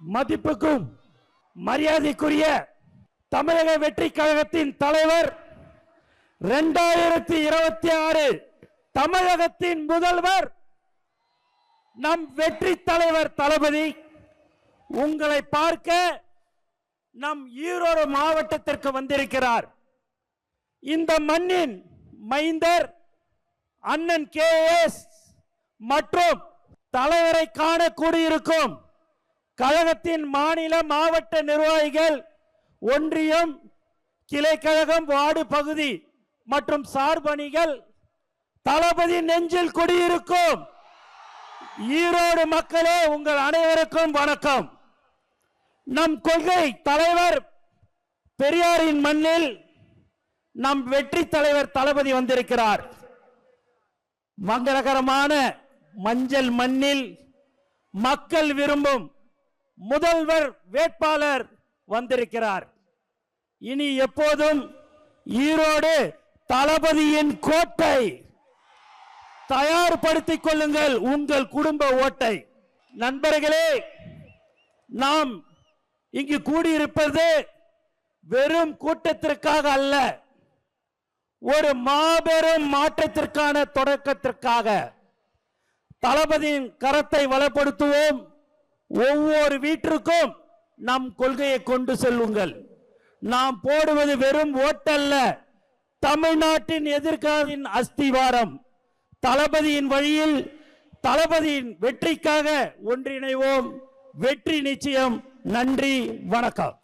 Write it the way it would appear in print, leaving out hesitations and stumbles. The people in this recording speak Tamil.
மதிப்புக்கும் மரியாதைக்குரிய தமிழக வெற்றி கழகத்தின் தலைவர், 2026 தமிழகத்தின் முதல்வர் நம் வெற்றி தலைவர் தளபதி உங்களை பார்க்க நம் ஈரோடு மாவட்டத்திற்கு வந்திருக்கிறார். இந்த மண்ணின் மைந்தர் அண்ணன் KS மற்றும் தலைவரை காண கூடியிருக்கும் கழகத்தின் மாநில மாவட்ட நிர்வாகிகள், ஒன்றியம், கிளை கழகம், வார்டு பகுதி மற்றும் சார்பணிகள், தளபதி நெஞ்சில் குடியிருக்கும் ஈரோடு மக்களே, உங்கள் அனைவருக்கும் வணக்கம். நம் கொள்கை தலைவர் பெரியாரின் மண்ணில் நம் வெற்றி தலைவர் தளபதி வந்திருக்கிறார். மங்களகரமான மஞ்சள் மண்ணில் மக்கள் விரும்பும் முதல்வர் வேட்பாளர் வந்திருக்கிறார். இனி எப்போதும் ஈரோடு தளபதியின் கோட்டை. தயார்படுத்திக் கொள்ளுங்கள் உங்கள் குடும்ப ஓட்டை. நண்பர்களே, நாம் இங்கு கூடியிருப்பது வெறும் கூட்டத்திற்காக அல்ல, ஒரு மாபெரும் மாற்றத்திற்கான தொடக்கத்திற்காக. தளபதியின் கரத்தை வளப்படுத்துவோம். ஒவ்வொரு வீட்டிற்கும் நம் கொள்கையை கொண்டு செல்லுங்கள். நாம் போடுவது வெறும் ஓட்டல்ல, தமிழ்நாட்டின் எதிர்காலத்தின் அஸ்திவாரம். தளபதியின் வழியில் தளபதியின் வெற்றிக்காக ஒன்றிணைவோம். வெற்றி நிச்சயம். நன்றி, வணக்கம்.